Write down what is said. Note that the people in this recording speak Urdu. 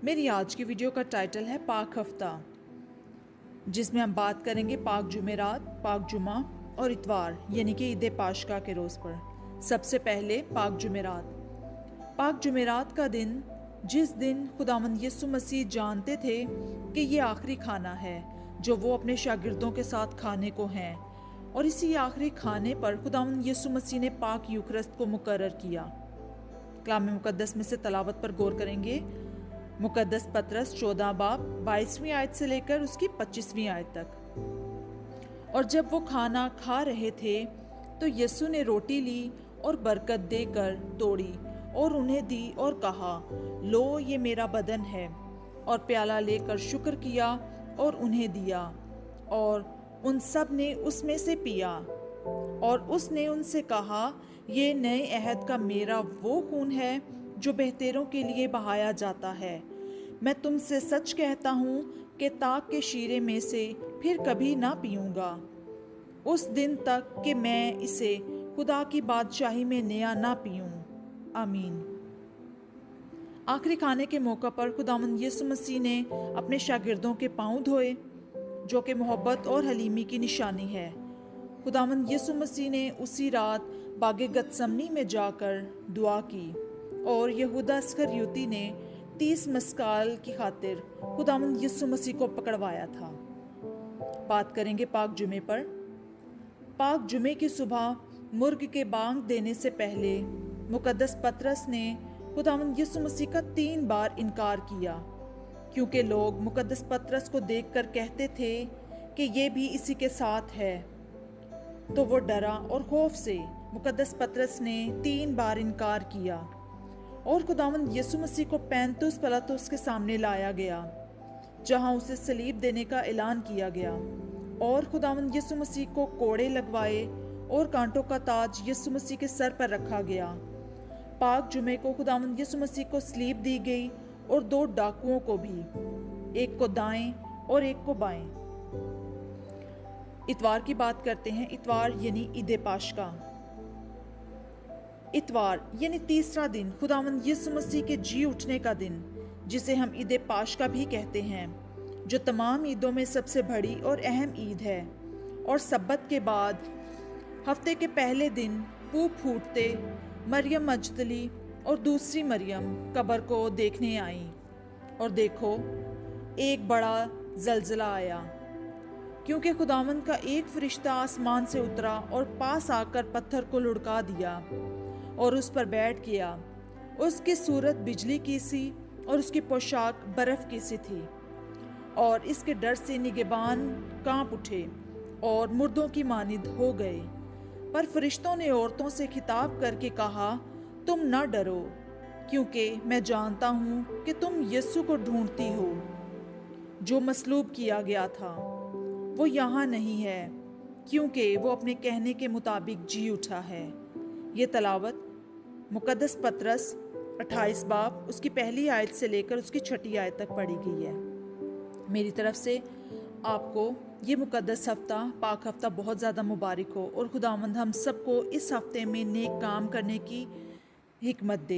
میری آج کی ویڈیو کا ٹائٹل ہے پاک ہفتہ، جس میں ہم بات کریں گے پاک جمعرات، پاک جمعہ اور اتوار یعنی کہ عید پاشکا کے روز پر۔ سب سے پہلے پاک جمعرات۔ پاک جمعرات کا دن، جس دن خداوند یسوع مسیح جانتے تھے کہ یہ آخری کھانا ہے جو وہ اپنے شاگردوں کے ساتھ کھانے کو ہیں، اور اسی آخری کھانے پر خداوند یسوع مسیح نے پاک یوکرست کو مقرر کیا۔ کلام مقدس میں سے تلاوت پر غور کریں گے۔ مقدس پطرس 14 باب 22ویں آیت سے لے کر اس کی 25ویں آیت تک۔ اور جب وہ کھانا کھا رہے تھے تو یسوع نے روٹی لی اور برکت دے کر توڑی اور انہیں دی اور کہا، لو یہ میرا بدن ہے، اور پیالہ لے کر شکر کیا اور انہیں دیا، اور ان سب نے اس میں سے پیا۔ اور اس نے ان سے کہا، یہ نئے عہد کا میرا وہ خون ہے جو بہتروں کے لیے بہایا جاتا ہے۔ میں تم سے سچ کہتا ہوں کہ تاک کے شیرے میں سے پھر کبھی نہ پیوں گا، اس دن تک کہ میں اسے خدا کی بادشاہی میں نیا نہ پیوں۔ آمین۔ آخری کھانے کے موقع پر خداوند یسوع مسیح نے اپنے شاگردوں کے پاؤں دھوئے، جو کہ محبت اور حلیمی کی نشانی ہے۔ خداوند یسوع مسیح نے اسی رات باغ گتسمنی میں جا کر دعا کی، اور یہودا اسخریوتی نے 30 مسکال کی خاطر خداوند یسوع مسیح کو پکڑوایا تھا۔ بات کریں گے پاک جمعے پر۔ پاک جمعے کی صبح مرغ کے بانگ دینے سے پہلے مقدس پطرس نے خداوند یسوع مسیح کا 3 بار انکار کیا، کیونکہ لوگ مقدس پطرس کو دیکھ کر کہتے تھے کہ یہ بھی اسی کے ساتھ ہے، تو وہ ڈرا اور خوف سے مقدس پطرس نے 3 بار انکار کیا، اور خداوند یسوع مسیح کو پینتوس پلاطس کے سامنے لایا گیا، جہاں اسے صلیب دینے کا اعلان کیا گیا، اور خداوند یسوع مسیح کو کوڑے لگوائے اور کانٹوں کا تاج یسوع مسیح کے سر پر رکھا گیا۔ پاک جمعے کو خداوند یسوع مسیح کو صلیب دی گئی، اور 2 ڈاکوؤں کو بھی، ایک کو دائیں اور ایک کو بائیں۔ اتوار کی بات کرتے ہیں۔ اتوار یعنی عید پاشکا۔ اتوار یعنی تیسرا دن، خداوند یسوع مسیح کے جی اٹھنے کا دن، جسے ہم عید پاشکا بھی کہتے ہیں، جو تمام عیدوں میں سب سے بڑی اور اہم عید ہے۔ اور سبت کے بعد ہفتے کے پہلے دن پھوٹ پھوٹتے مریم مجدلی اور دوسری مریم قبر کو دیکھنے آئیں، اور دیکھو ایک بڑا زلزلہ آیا، کیونکہ خداوند کا ایک فرشتہ آسمان سے اترا اور پاس آ کر پتھر کو لڑکا دیا اور اس پر بیٹھ گیا۔ اس کی صورت بجلی کی سی اور اس کی پوشاک برف کی سی تھی، اور اس کے ڈر سے نگہبان کانپ اٹھے اور مردوں کی مانند ہو گئے۔ پر فرشتوں نے عورتوں سے خطاب کر کے کہا، تم نہ ڈرو، کیونکہ میں جانتا ہوں کہ تم یسوع کو ڈھونڈتی ہو، جو مصلوب کیا گیا تھا۔ وہ یہاں نہیں ہے، کیونکہ وہ اپنے کہنے کے مطابق جی اٹھا ہے۔ یہ تلاوت مقدس پطرس 28 باب اس کی پہلی آیت سے لے کر اس کی 6 آیت تک پڑھی گئی ہے۔ میری طرف سے آپ کو یہ مقدس ہفتہ، پاک ہفتہ بہت زیادہ مبارک ہو، اور خداوند ہم سب کو اس ہفتے میں نیک کام کرنے کی حکمت دے۔